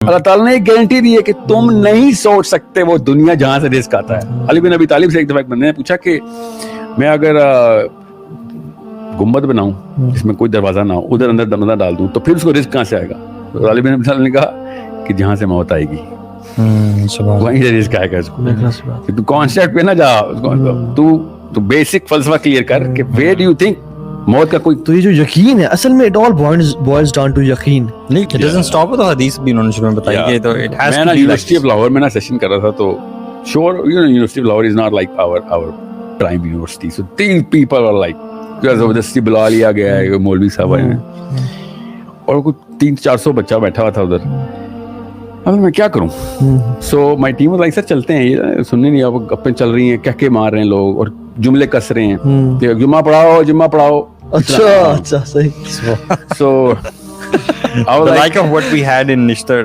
اللہ ताला ने एक गारंटी दी है कि तुम नहीं सोच सकते वो दुनिया जहां से रिस्क आता है. अली बिन अबी तालिब से एक दफा एक बंदे ने पूछा कि मैं अगर गुम्बद बनाऊं जिसमें कोई दरवाजा ना हो, उधर अंदर दरवाजा डाल दूं तो फिर उसको रिस्क कहां से आएगा? तो अली बिन अबी तालिब ने कहा कि जहां से मौत आएगी वहीं से रिस्क आएगा इसको. तू कॉन्सेप्ट पे ना जा, तू बेसिक फलसफा क्लियर कर कि वेयर डू यू थिंक मौत का कोई. तो ये जो यकीन है असल में it all boils down to यकीन. नहीं, इट डजंट स्टॉप विद हदीस भी उन्होंने शुरू में बताई कि तो इट हैज मैं ना यूनिवर्सिटी ऑफ लाहौर में ना सेशन कर रहा था तो sure you know university of Lahore is not like our prime university. So 3 people are like जबरदस्ती बुला लिया गया है मौलवी साहब आए और कुछ 300-400 बच्चा बैठा हुआ था उधर. अब मैं क्या करूं? So my team was like sir चलते हैं, ये सुनने नहीं, अब गप्पें चल रही हैं, कहके मार रहे हैं लोग और जुमले कस रहे हैं कि जुम्मा पढ़ाओ. अच्छा सही. So I was like of what we had in Nishtar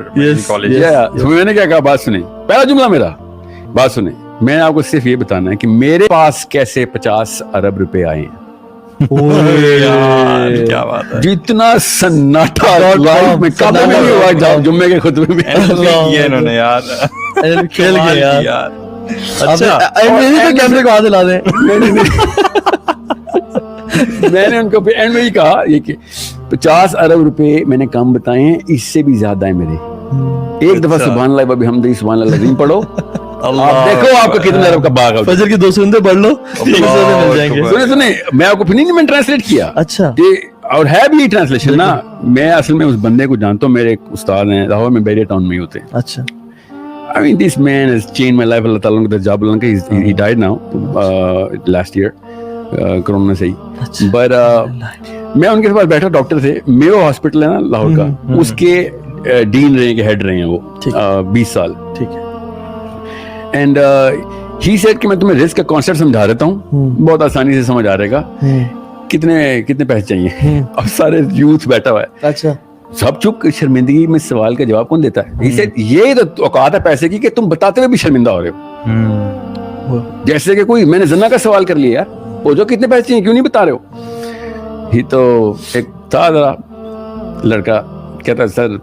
college. Yeah. So मैंने क्या कहा, बात सुने, पहला जुमला मेरा, बात सुने, मैं आपको सिर्फ ये बताना है कि मेरे पास कैसे 50 अरब रुपए आए हैं. यार क्या बात है. जितना सन्नाटा लाइफ में कभी नहीं हुआ जुम्मे के खुतबे में. ये इन्होंने यार खेल गए यार. अच्छा कैमरे को हाथ हिला दें. मैंने उनको एंड में ही कहा ये कि 50 अरब रुपए मैंने कम बताए हैं, इससे भी ज्यादा है मेरे. एक दफा सुभान अल्लाह व बिहम्दिही सुभान अल्लाह अज़ीम पढ़ो, आप देखो आपको कितने अरब का बाग है. फजर की 2 सुनते पढ़ लो, 300 में मिल जाएंगे. सुने मैं आपको फिर नहीं, मैं ट्रांसलेट किया. अच्छा. और है भी ट्रांसलेशन ना. मैं असल में उस बंदे को जानता हूँ, मेरे एक उस्ताद हैं लाहौर में, बैरिया टाउन में ही होते हैं. अच्छा. I mean, this man has changed my life. Allah Ta'ala उनका जब उनका he died now last year corona से ही. But मैं उनके पास बैठा, डॉक्टर थे, मेयो हॉस्पिटल है ना लाहौर का, उसके डीन रहे हैं, हेड रहे हैं वो 20 साल. ठीक है. एंड ही सेड कि मैं तुम्हें रिस्क का कॉन्सेप्ट समझा देता हूँ, बहुत आसानी से समझ आ रहेगा. कितने पैसे चाहिए? अब सारे यूथ बैठा हुआ है. अच्छा. सब चुप. शर्मिंदगी में सवाल का जवाब कौन देता है? ये तो औकात है पैसे की कि तुम बताते हुए भी शर्मिंदा हो रहे हो. जैसे कि कोई मैंने जना का सवाल कर लिया यार, वो जो कितने पैसे चाहिए क्यों नहीं बता रहे हो? ही तो एक था जरा लड़का, कहता सर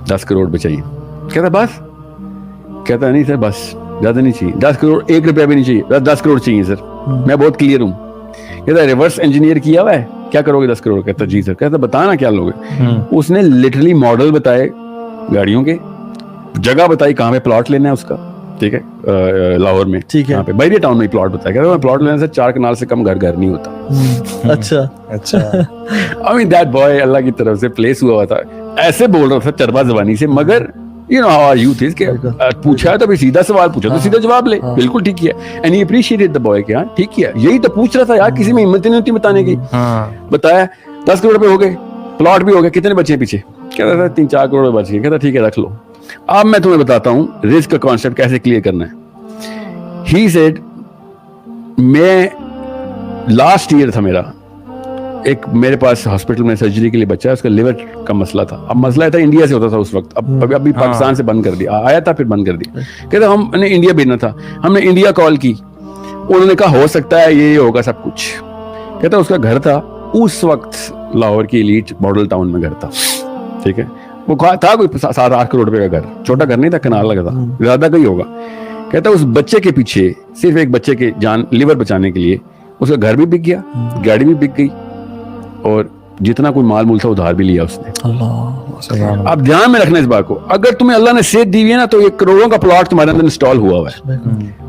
10 करोड़ रुपए चाहिए. कहता बस? कहता नहीं सर बस, ज्यादा नहीं चाहिए. 10 करोड़, 1 रुपया भी नहीं चाहिए, 10 करोड़ चाहिए सर, मैं बहुत क्लियर हूँ. कहता रिवर्स इंजीनियर किया हुआ है, क्या करोगे 10 करोड़? कहता जी सर. कहता बताना क्या लोगे? उसने लिटरली मॉडल बताए गाड़ियों के, जगह बताई कहाँ पे प्लॉट लेना है उसका, ठीक है, लाहौर में, ठीक है, यहाँ पे बैरिया टाउन में प्लॉट बताया. कहता प्लॉट लेने से 4 कनाल से कम घर नहीं होता. अच्छा. आई मीन दैट बॉय अल्लाह की तरफ से प्लेस हुआ था, ऐसे बोल रहा था चरबा जबानी से, मगर you know how our youth is कि पूछा है तो भी सीधा सवाल पूछा तो सीधा जवाब ले. बिल्कुल ठीक किया. And he appreciated the boy कि हाँ ठीक किया, यही तो पूछ रहा था यार, किसी में हिम्मत नहीं होती बताने की. बताया 10 करोड़ रुपए हो गए, प्लॉट भी हो गया, कितने बचे पीछे? कहता था 3-4 करोड़ बच गए. कहता ठीक है रख लो. अब मैं तुम्हें बताता हूँ रिस्क का कॉन्सेप्ट कैसे क्लियर करना है. ही सेड मैं लास्ट ईयर था मेरा, एक मेरे पास हॉस्पिटल में सर्जरी के लिए बच्चा है, उसका लिवर का मसला था. अब मसला था इंडिया से होता था उस वक्त, अब अभी पाकिस्तान से बंद कर दिया, आया था फिर बंद कर दिया. कहते हमने इंडिया भेजना था, हमने इंडिया कॉल की, उन्होंने कहा हो सकता है ये होगा सब कुछ. कहता उसका घर था उस वक्त लाहौर की एलीट मॉडल टाउन में घर था, ठीक है, वो था कोई 7-8 करोड़ रुपए का घर, छोटा घर नहीं था, कनाल लगा था, ज्यादा का ही होगा. कहता उस बच्चे के पीछे, सिर्फ एक बच्चे के जान लिवर बचाने के लिए उसका घर भी बिक गया, गाड़ी भी बिक गई, और जितना कोई माल मूल था उधार भी लिया उसने. अब ध्यान में रखना इस बात को, अगर तुम्हें अल्लाह ने सेहत दी है ना तो ये करोड़ों का प्लॉट तुम्हारे अंदर इंस्टॉल हुआ है,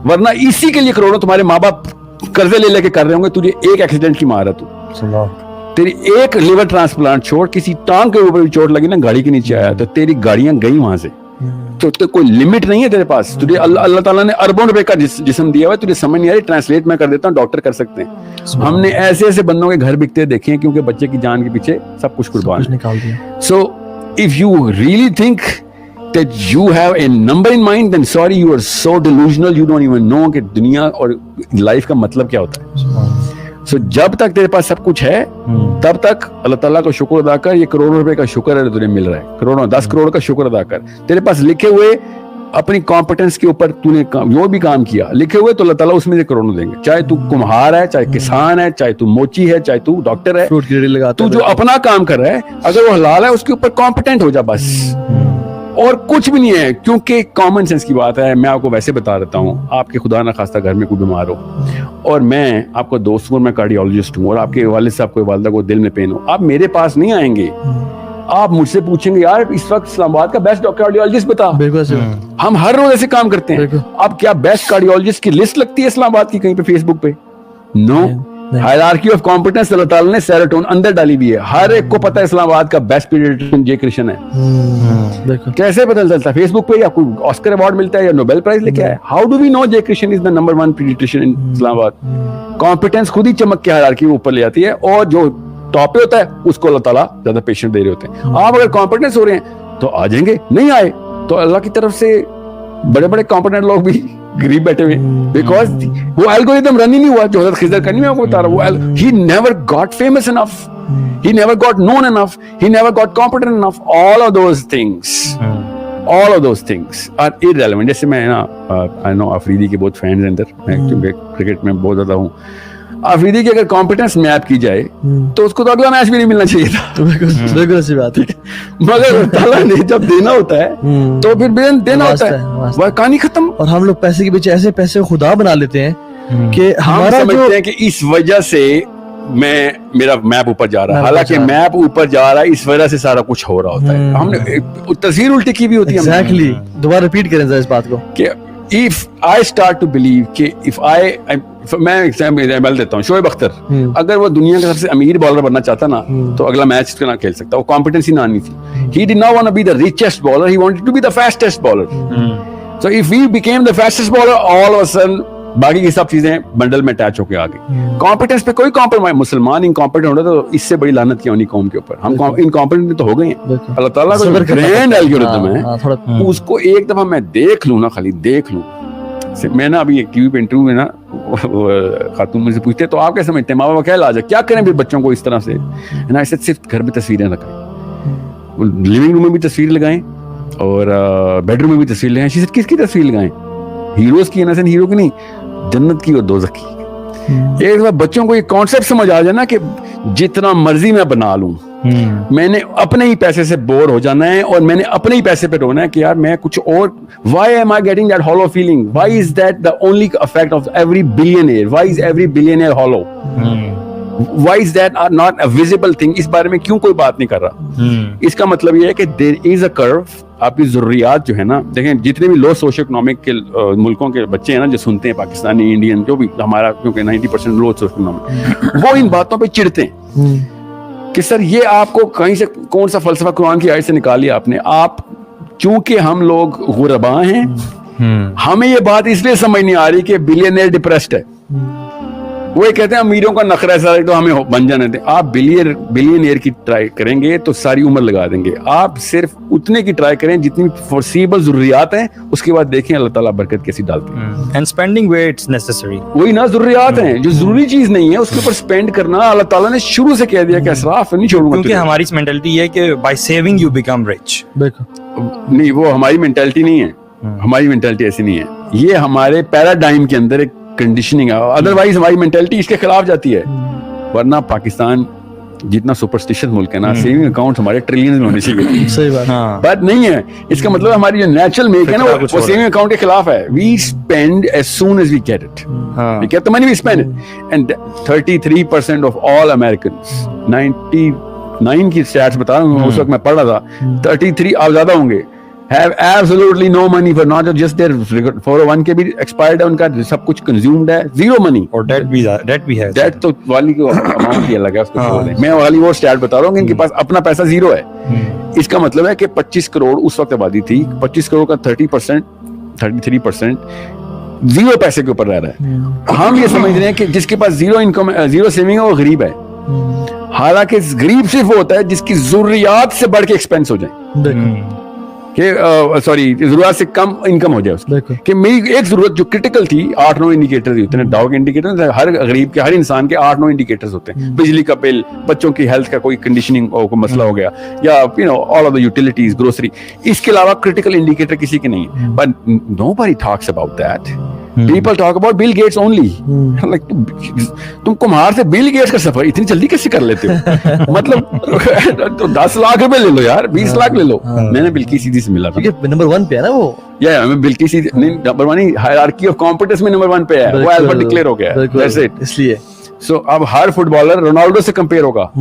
वरना इसी के लिए करोड़ों तुम्हारे माँ बाप कर्जे ले लेके कर रहे होंगे. तुझे एक एक्सीडेंट की मार है, तू तेरी एक लिवर ट्रांसप्लांट छोड़, किसी टांग के ऊपर भी चोट लगी ना, गाड़ी के नीचे आया तो तेरी गाड़ियां गई वहां से. तो कोई लिमिट नहीं है तेरे पास. तुझे अल्लाह ताला ने अरबों रुपए का जिस्म दिया हुआ है, तुझे समझ नहीं आ रही. ट्रांसलेट मैं कर देता हूँ, डॉक्टर कर सकते हैं. हमने ऐसे बंदों के घर बिकते देखे हैं, क्योंकि बच्चे की जान के पीछे सब कुछ कुर्बान निकाल दिया. So if you really think that you have a number in mind, then sorry, you are so delusional, you don't even know कि दुनिया और लाइफ का मतलब क्या होता है. So जब तक तेरे पास सब कुछ है तब तक अल्लाह ताला का शुक्र अदा कर. ये करोड़ों रुपए का शुक्र है तुझे मिल रहा है, करोड़ों 10 करोड़ का शुक्र अदा कर. तेरे पास लिखे हुए अपनी कॉम्पिटेंस के ऊपर तूने जो भी काम किया लिखे हुए, तो अल्लाह ताला उसमें से करोड़ों देंगे. चाहे तू कुम्हार है, चाहे किसान है, चाहे तू मोची है, चाहे तू डॉक्टर है, तू जो अपना काम कर रहा है, अगर वो हलाल है उसके ऊपर कॉम्पिटेंट हो जा बस. اور کچھ بھی نہیں ہے, کیونکہ کامن سینس کی بات ہے. میں آپ کو ویسے بتا دیتا ہوں, آپ کے خدا نخواستہ گھر میں کوئی بیمار ہو اور میں آپ کو دوست ہوں, میں کارڈیولوجسٹ ہوں, اور آپ کے والد صاحب کو والدہ کو دل میں پین ہو, آپ میرے پاس نہیں آئیں گے, آپ مجھ سے پوچھیں گے یار اس وقت اسلام آباد کا بیسٹ کارڈیولوجسٹ بتا. ہم ہر روز ایسے کام کرتے ہیں. اب کیا بیسٹ کارڈیولوجسٹ کی لسٹ لگتی ہے اسلام آباد کی کہیں پہ فیس بک پہ؟ نو. ہائرارکی آف کمپیٹنس اللہ تعالیٰ نے سیروٹون اندر ڈالی بھی ہے. ہر ایک کو پتا ہے اسلام آباد کا بیسٹ پیڈیاٹرین جے کرشن ہے. کیسے پتہ چلتا ہے؟ فیس بک پہ, یا کوئی آسکر ایوارڈ ملتا ہے یا نوبیل پرائز لے کے آیا. How do we know Jai Krishan is the number 1 pediatrician in Islamabad? Competence خود ہی چمک کے ہائرارکی اوپر لے آتی ہے, اور جو ٹاپ پہ ہوتا ہے اس کو اللہ تعالیٰ زیادہ پیشنٹ دے رہے ہوتے ہیں. آپ اگر کمپیٹنس ہو رہے ہیں تو آ جائیں گے, نہیں آئے تو اللہ کی طرف سے بڑے بڑے کمپیٹنٹ لوگ بھی غریب بیٹھے ہوئے, بیکاز وہ الگورتھم رن ہی نہیں ہوا جو حضرت خضر کا. نہیں میں آپ کو بتا رہا ہوں, he never got famous enough, he never got known enough, he never got competent enough. All of those things are irrelevant. جیسے میں نا I know آفریدی کے بہت فینز ہیں ادھر, میں کیونکہ کرکٹ میں بہت زیادہ ہوں. آفریدی کی اگر کمپیٹنس میپ کی جائے تو اس کو تو اگلا میچ بھی نہیں ملنا چاہیے تھا. بالکل ایسی بات ہے, مگر تعالیٰ نے جب دینا ہوتا ہے تو پھر دینا ہوتا ہے, وہ کہانی ختم. اور ہم لوگ پیسے کے پیچھے ایسے پیسے خدا بنا لیتے ہیں کہ ہم سمجھتے ہیں کہ اس وجہ سے میرا میپ اوپر جا رہا ہے, حالانکہ میپ اوپر جا رہا ہے اس وجہ سے سارا کچھ ہو رہا ہوتا ہے. ہم نے تصویر الٹی کی بھی ہوتی ہے. ایگزیکٹلی, دوبارہ ریپیٹ کریں ذرا اس بات کو کہ if I start to believe کہ میں ایگزامپل دیتا ہوں, شعیب اختر اگر وہ دنیا کا سب سے امیر بالر بننا چاہتا نا تو اگلا میچ نہ کھیل سکتا, وہ کمپیٹنسی نہ آنی تھی. He did not want to be the richest bowler, he wanted to be the fastest bowler. So if we became the fastest bowler, all of a sudden باقی کی سب چیزیں بنڈل میں اٹیچ ہو کے آ گئی. کمپیٹنس پہ کوئی کمپرومائز, مسلمان incompetent ہوتا تو اس سے بڑی لعنت کیا ہونی قوم کے اوپر. ہم انکمپیٹنٹ تو ہو گئے ہیں. اللہ تعالیٰ کا گرینڈ الگورتھم ہے, اس کو ایک دفعہ میں دیکھ لوں نا, خالی دیکھ لوں. میں نا ابھی ایک ٹی وی پہ انٹرویو میں نا خاتون مجھ سے پوچھتے تو آپ کیا سمجھتے ہیں ماں باپ کیا علاج ہے, کیا کریں پھر بچوں کو اس طرح سے؟ نا ایسے صرف گھر میں تصویریں لگائیں, لیونگ روم میں بھی تصویر لگائیں اور بیڈ روم میں بھی تصویر لگائیں. صرف کس کی تصویر لگائیں؟ ہیروز کی, نا ہیرو کی نہیں, جنت کی اور دوزخ کی. ایک دفعہ بچوں کو یہ کانسیپٹ سمجھ آ جائے نا کہ جتنا مرضی میں بنا لوں, میں نے اپنے ہی پیسے سے بور ہو جانا ہے اور میں نے اپنے ہی پیسے پہ رونا ہے کہ یار میں کچھ اور. why am I getting that hollow feeling? why is that the only effect of every billionaire? why is every billionaire hollow? why is that not a visible thing? اس بارے میں کیوں کوئی بات نہیں کر رہا؟ اس کا مطلب یہ ہے کہ there is a curve. آپ کی ضروریات جو ہے نا, دیکھیں جتنے بھی لو سوشو اکنامک کے ملکوں کے بچے ہیں نا جو سنتے ہیں, پاکستانی, انڈین, جو بھی ہمارا, کیونکہ 90% لو سوشو اکنامک, وہ ان باتوں پہ چڑھتے ہیں کہ سر یہ آپ کو کہیں سے کون سا فلسفہ قرآن کی آیت سے نکالیا آپ نے. آپ چونکہ ہم لوگ غرباء ہیں, ہمیں یہ بات اس لیے سمجھ نہیں آ رہی کہ بلینئر ڈپریسڈ ہے. وہ یہ کہتے ہیں امیروں کا نخرہ ہے سارے تو ہمیں بن جانے دیں. آپ بلینئر کی ٹرائی کریں گے تو ساری عمر لگا دیں گے. آپ صرف اتنے کی ٹرائی کریں جتنی فورسیبل ضروریات ہیں, اس کے بعد دیکھیں اللہ تعالیٰ برکت کیسی ڈالتے ہیں. And spending where it's necessary, وہی نا ضروریات ہیں, جو ضروری چیز نہیں ہے اس کے اوپر اسپینڈ کرنا اللہ تعالیٰ نے شروع سے کہہ دیا کہ اسراف نہیں چھوڑوں گا. کیونکہ ہماری مینٹلٹی یہ ہے کہ by saving you become rich. نہیں, وہ ہماری مینٹلٹی نہیں ہے, ہماری مینٹلٹی ایسی نہیں ہے. یہ ہمارے پیراڈائم کے اندر ایک کنڈیشننگ ہے, ادروائز ہماری مینٹلٹی اس کے خلاف جاتی ہے. ورنہ پاکستان جتنا سپرسٹیشن ملک ہے نا, سیونگ اکاؤنٹ ہمارے ٹریلینز میں ہونے چاہیے. صحیح بات, بٹ نہیں ہے. اس کا مطلب ہماری جو نیچرل میک ہے نا وہ سیونگ اکاؤنٹ کے خلاف ہے. We spend as soon as we get it. We get the money, we spend it. And 33% of all Americans, 99 کی اسٹیٹس بتا رہا ہوں, اس وقت میں پڑھ رہا تھا, 33 آپ زیادہ ہوں گے, have absolutely no money for not just their 401 کے بھی ایکسپائرڈ ہے, ان کا سب کچھ کنزیومڈ ہے, زیرو منی. اور ڈیٹ بھی ہے. ڈیٹ تو والی کو اماؤنٹ ہی الگ ہے, اس کو چھوڑ دیں. میں والی وہ اسٹیٹ بتا رہا ہوں کہ ان کے پاس اپنا پیسہ زیرو ہے. اس کا مطلب ہے کہ 25 کروڑ اس وقت آبادی تھی, 25 کروڑ کا 33% زیرو پیسے کے اوپر رہ رہا ہے. ہم یہ سمجھ رہے ہیں کہ جس کے پاس زیرو انکم, زیرو سیونگ ہے وہ غریب ہے. حالانکہ غریب صرف وہ ہوتا ہے جس کی ضروریات سے بڑھ کے ایکسپینس ہو جائیں, کہ سوری ضرورت سے کم انکم ہو جائے اس کی. کہ میری ایک ضرورت جو کرٹیکل تھی, 8-9 انڈیکیٹرز ہوتے ہیں, ڈاؤ کے انڈیکیٹر, ہر غریب کے, ہر انسان کے 8-9 انڈیکیٹرز ہوتے ہیں. بجلی کا بل, بچوں کی ہیلتھ کا کوئی کنڈیشننگ کو مسئلہ ہو گیا, یا all of the utilities, grocery. اس کے علاوہ کرٹیکل انڈیکیٹر کسی کے نہیں ہے. But nobody talks about that. People talk about Bill Gates only. Like, तुम कुम्हार से बिल गेट्स का सफर इतनी जल्दी कैसे कर लेते हो? मतलब तो 10 लाख रुपए ले लो यार, 20 लाख ले लो. मैंने बिल्की सीधी से मिला था. क्योंकि नंबर 1 पे है ना वो. मैं बिल्की सीधी नंबर 1 ही हायरार्की ऑफ कॉम्पिटेंस में नंबर 1 पे है. वो अल्बर्ट डिक्लेयर हो गया. That's it. इसलिए सो अब हर फुटबॉलर रोनाल्डो से कंपेयर होगा.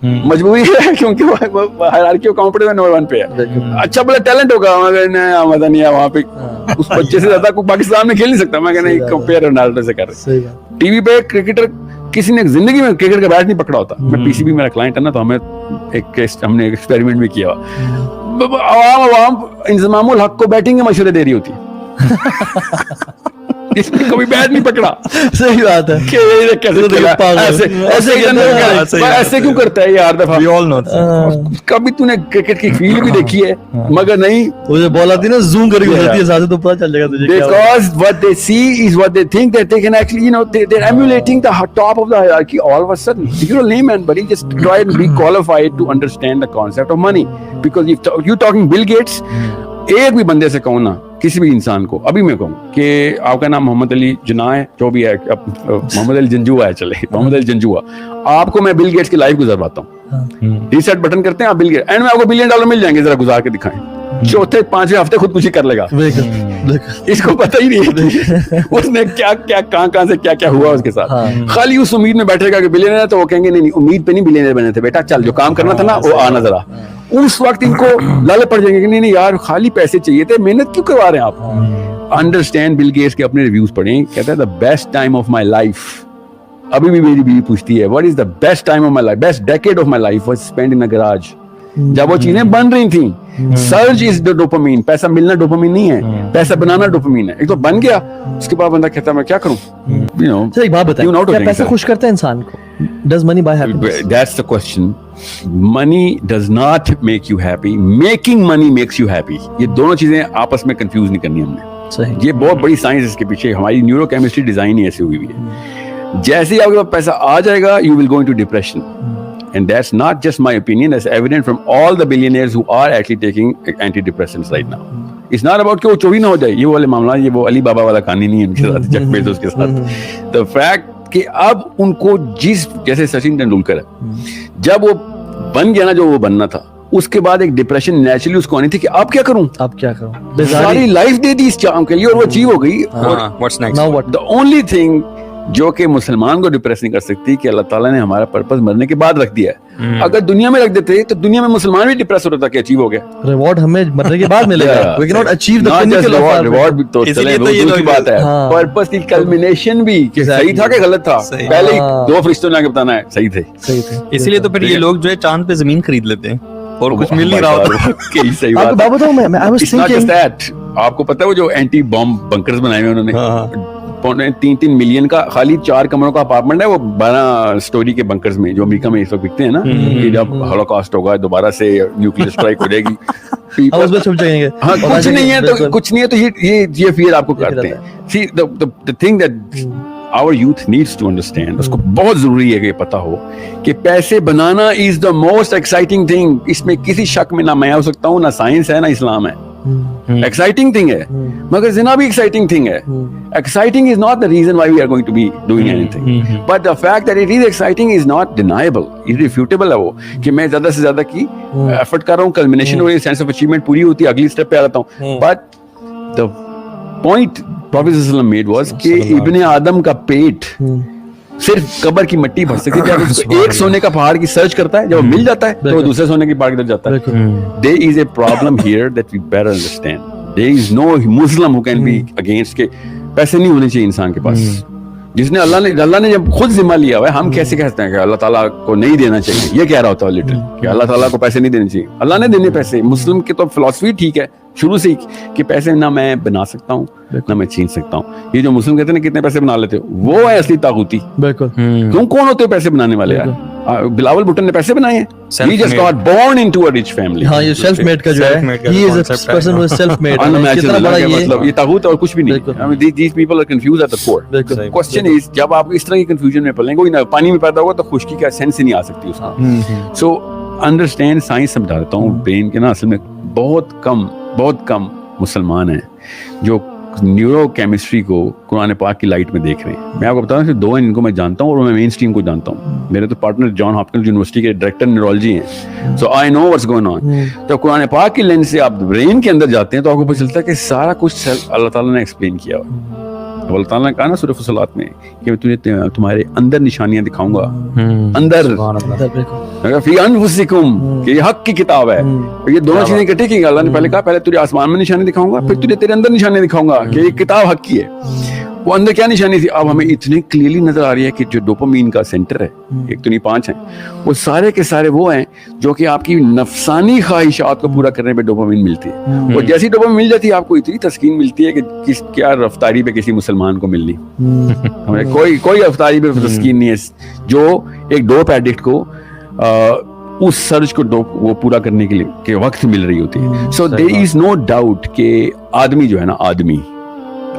मजबूरी है क्योंकि वो हायरार्की ऑफ कॉम्पिटेंस में नंबर 1 पे है. अच्छा बड़ा टैलेंट होगा, मगर मजा नहीं है वहाँ पे. उस बच्चे से ज्यादा कोई पाकिस्तान में खेल नहीं सकता. मैं कहना कंपेयर रोनाल्डो से कर रहे. टीवी पे क्रिकेटर किसी ने जिंदगी में क्रिकेट का बैट नहीं पकड़ा होता. मैं पीसीबी मेरा क्लाइंट है ना, तो हमने एक एक्सपेरिमेंट भी किया. आवाम इंतजामुल हक को बैटिंग के मशवरे दे रही होती. इसने कभी बैट नहीं पकड़ा. सही बात है. ऐसे क्यों करता है यार? दफा कभी तूने क्रिकेट की फील्ड भी देखी है? मगर नहीं, वो जो बॉल आती है ना, जूम करके होती है साथ, तो पता चल जाएगा तुझे. Because what they see is what they think that they can actually, they're emulating the top of the hierarchy all of a sudden. If you're a layman, buddy, just try and be qualified to understand the concept of money. Because if you're talking Bill Gates, एक भी बंदे से कहूँ ना, किसी भी इंसान को, अभी मैं कहूँ कि आपका नाम मोहम्मद अली जुना है, जो भी है, मोहम्मद अली जंजुआ है, चले मोहम्मद अली जंजुआ, आपको मैं बिल गेट्स की लाइफ गुजरवाता हूँ. रीसेट बटन करते हैं आप बिल गेट्स, एंड में आपको $1 बिलियन मिल जाएंगे. जरा गुजार के दिखाएं. चौथे 5वें हफ्ते खुदकुशी कर लेगा. इसको पता ही नहीं है उसने क्या क्या कहाँ से क्या क्या हुआ उसके साथ. खाली उस उम्मीद में बैठेगा कि बिलियनर है, तो वो कहेंगे नहीं उम्मीद पे नहीं बिलियनर बने थे बेटा, चल जो काम करना था ना वो आना जरा. उस वक्त इनको लाले पड़ जाएंगे कि नहीं यार खाली पैसे चाहिए थे, मेहनत क्यों करवा रहे हैं आप. अंडरस्टैंड, बिल गेट्स के अपने रिव्यूज पढ़ें. कहता है the best time of my life. अभी भी मेरी बीवी पूछती है what is the best time of my life, best decade of my life was spent in a garage. जब वो चीजें बन रही थी. Surge is the dopamine. पैसा मिलना डोपामीन नहीं है, पैसा बनाना डोपामीन है. एक तो बन गया, उसके बाद बंदा कहता है मैं क्या करूं. सर एक बात बताइए, क्या पैसा खुश करता है इंसान को? Does money buy happiness? That's the question. Money does not make you happy. Making money makes you happy. ये दोनों चीजें आपस में कंफ्यूज नहीं करनी हमने. सही. ये बहुत बड़ी साइंस इसके पीछे. हमारी न्यूरोकेमिस्ट्री डिजाइन ही ऐसी हुई हुई है. जैसे ही आपके पास पैसा आ जाएगा, you will go into depression. And that's not just my opinion. That's evident from all the billionaires who are actually taking antidepressants right now. It's not about कि वो चोरी ना हो जाए. ये वाले मामला, ये वो अली बाबा वाला कहानी नहीं है उनके साथ, जेफ बेजोस के साथ. The fact कि अब उनको जैसे सचिन तेंदुलकर है, जब वो बन गया ना जो वो बनना था, उसके बाद एक डिप्रेशन नेचुरली उसको आनी थी कि अब क्या करूं, सारी लाइफ दे दी इस काम के लिए और वो अचीव हो गई. What's next? Now what? The only thing जो कि मुसलमान को डिप्रेस नहीं कर सकती कि अल्लाह ताला ने हमारा पर्पस मरने के बाद रख दिया है. अगर दुनिया में रख देते तो दुनिया में मुसलमान भी डिप्रेस होता था कि अचीव हो गया. रिवॉर्ड हमें मरने के बाद मिलेगा. We cannot achieve the pinnacle of our reward भी तो चले वो की बात है. पर्पस की कल्मिनेशन भी कि सही था कि गलत था, पहले ही 2 फरिश्तों ने आके बताना है सही थे. इसीलिए तो फिर ये लोग जो है चांद पे जमीन खरीद लेते हैं और कुछ मिल नहीं रहा होता. सही बात. आपको बताऊं मैं I was thinking, आपको पता है वो जो एंटी बॉम्ब बंकर्स बनाए हुए उन्होंने 3 मिलियन का खाली 4 कमरों का अपार्टमेंट है वो 12 स्टोरी के बंकर्स में, जो अमेरिका में इस वक्त बिकते हैं ना, कि जब हॉलोकॉस्ट होगा दोबारा से न्यूक्लियर स्ट्राइक हो जाएगी, कुछ नहीं है तो ये फियर आपको करते हैं. See the thing that our youth needs to understand, उसको बहुत जरूरी है कि पता हो कि पैसे बनाना is the most exciting thing. इसमें किसी शक में ना मैं हो सकता हूँ, ना साइंस है, ना इस्लाम है. एक्साइटिंग थिंग है, मगर जिना भी एक्साइटिंग थिंग है. Exciting is not the reason why we are going to be doing anything, but the fact that it is exciting is not deniable, irrefutable है वो कि मैं ज्यादा से ज्यादा की एफर्ट कर रहा हूँ, कल्मिनेशन और सेंस ऑफ अचीवमेंट पूरी होती है, अगली स्टेप पे आ जाता हूँ. बट द पॉइंट प्रॉफेट सल्लल्लाहु अलैहि वसल्लम मेड वाज कि इब्ने आदम का पेट सिर्फ कब्र की मिट्टी भर सकती है. उसको एक सोने का पहाड़ की सर्च करता है, जब वो मिल जाता है तो वो दूसरे सोने की पहाड़ की तरफ जाता है. There is a problem here that we better understand. There is no Muslim who can be against के पैसे नहीं होने चाहिए इंसान के पास. जिसने अल्लाह ने जब खुद जिम्मा लिया हुआ है, हम कैसे कहते हैं कि अल्लाह ताला को नहीं देना चाहिए. ये कह रहा होता है लिटरली कि अल्लाह ताला को पैसे नहीं देने चाहिए. अल्लाह ने देने पैसे. मुस्लिम की तो फिलॉसफी ठीक है शुरू से ही कि पैसे ना मैं बना सकता हूँ ना मैं छीन सकता हूँ. ये जो मुस्लिम कहते हैं ना कितने पैसे बना लेते हो, वो है असली ताकूती. बिल्कुल. तुम कौन होते हो पैसे बनाने वाले यार? बिलावल भुट्टो ने पैसे बनाए हैं. He just got born into a rich family. हाँ, ये सेल्फ मेड का जो है, he is a person who is self made. कितना बड़ा ये मतलब ये ताकूत और कुछ भी नहीं. I mean these people are confused at the core. Question is जब आप इस तरह की confusion में पड़ेंगे, कोई ना पानी में पैदा होगा तो खुशकी का सेंस ही नहीं आ सकती उसका. So understand, साइंस समझा देता हूँ. ब्रेन के ना असल में बहुत कम मुसलमान हैं जो न्यूरो केमिस्ट्री को कुरान पाक की लाइट में देख रहे हैं। मैं आपको बता रहा हूँ दो हैं जिनको मैं जानता हूँ और मैं मेन स्ट्रीम को जानता हूँ। मेरे तो पार्टनर जॉन हॉपकिंस यूनिवर्सिटी के डायरेक्टर न्यूरोलॉजी हैं, so I know what's going on. तो कुरान पाक की लेंस से आप ब्रेन के अंदर जाते हैं तो आपको पता चलता है कि सारा कुछ अल्लाह ताला ने एक्सप्लेन किया हुआ। अल्लाह ताला ने कहा ना सूरह फुसलात में कि मैं तुझे तुम्हारे अंदर निशानियां दिखाऊंगा, अंदर फी अनफुसिकुम, कि ये हक की किताब है। ये दोनों चीजें इकट्ठी की अल्लाह ने पहले कहा पहले तुझे आसमान में निशानी दिखाऊंगा, फिर तुझे तेरे अंदर निशानी दिखाऊंगा कि ये किताब हक की है। वो अंदर क्या निशानी थी अब हमें इतनी क्लियरली नजर आ रही है कि जो डोपामीन का सेंटर है, एक तो नहीं 5 हैं, वो सारे के सारे वो हैं जो कि आपकी नफसानी ख्वाहिशात को पूरा करने पे डोपामीन मिलती है। और जैसी डोपामीन मिल जाती है आपको इतनी तस्कीन मिलती है कि किस क्या रफ्तारी पे किसी मुसलमान को मिलनी, हमें कोई रफ्तारी पे तस्कीन नहीं है जो एक डोप एडिक्ट को उस सर्च को वो पूरा करने के लिए के वक्त मिल रही होती है। So there is no doubt कि आदमी जो है ना, आदमी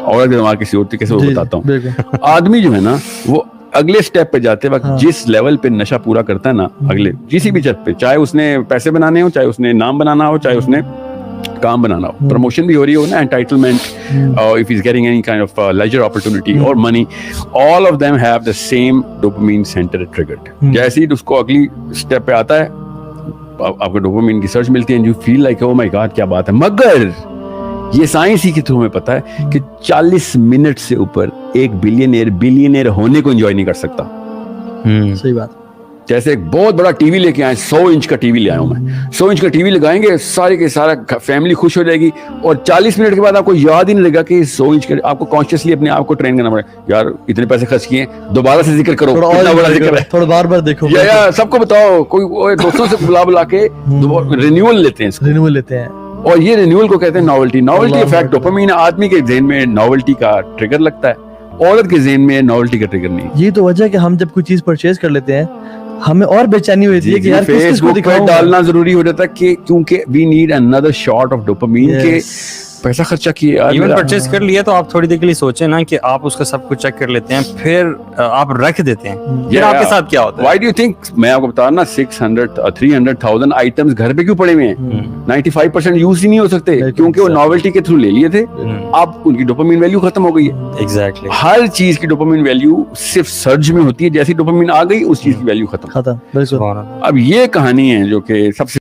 और दिमाग किसी और तरीके से वो बताता हूँ, आदमी जो है ना वो अगले स्टेप पे जाते वक्त जिस लेवल पे नशा पूरा करता है ना, अगले किसी भी चीज पे, चाहे उसने पैसे बनाने हो, चाहे उसने नाम बनाना हो, चाहे उसने काम बनाना हो, प्रमोशन भी हो रही हो ना, entitlement, if is getting any kind of leisure opportunity और money, all of them have the same dopamine centre triggered. जैसे ही उसको अगली स्टेप पे आता है आपको डोपामीन की सर्च मिलती है, you feel like oh my God क्या बात है। मगर ये साइंस ही के थ्रू हमें पता है कि 40 मिनट से ऊपर एक बिलियनियर होने को एंजॉय नहीं कर सकता। सही बात। जैसे एक बहुत बड़ा टीवी लेके आए, 100 इंच का टीवी ले आया हूं मैं, 100 इंच का टीवी लगाएंगे, सारे के सारा फैमिली खुश हो जाएगी और 40 मिनट के बाद आपको याद ही नहीं लगेगा कि 100 इंच का, आपको कॉन्शियसली अपने आप को ट्रेन करना पड़ेगा, यार इतने पैसे खर्च किए, दोबारा से जिक्र करो, कितना बड़ा जिक्र है, थोड़ा बार देखो, या सबको बताओ, कोई दोस्तों से बुला के रिन्यूअल लेते हैं, रिन्यूअल लेते हैं। और ये रिन्यूअल को कहते हैं नॉवेल्टी इफेक्ट। डोपामीन आदमी के ज़हन में नॉवेल्टी का ट्रिगर लगता है, औरत के ज़हन में नॉवेल्टी का ट्रिगर नहीं। ये तो वजह है कि हम जब कोई चीज परचेज कर लेते हैं हमें और बेचैनी होती है कि यार फेसबुक पे डालना जरूरी हो जाता है कि क्योंकि we need another shot of dopamine के पैसा खर्चा किए। इवन परचेज कर लिया तो आप थोड़ी देर के लिए सोचें ना कि आप उसका सब कुछ चेक कर लेते हैं, फिर आप रख देते हैं, फिर आपके साथ क्या होता है? Why do you think, मैं आपको बता रहा ना, 300,000 आइटम्स घर पे क्यों पड़े हुए हैं? 95% यूज ही नहीं हो सकते क्योंकि वो नॉवेल्टी के थ्रू ले लिए थे, अब उनकी डोपामीन वैल्यू खत्म हो गई है। एग्जैक्टली। हर चीज की डोपामीन वैल्यू सिर्फ सर्ज में होती है, जैसी डोपामीन आ गई उस चीज की वैल्यू खत्म। बिल्कुल। अब ये कहानी है जो कि सबसे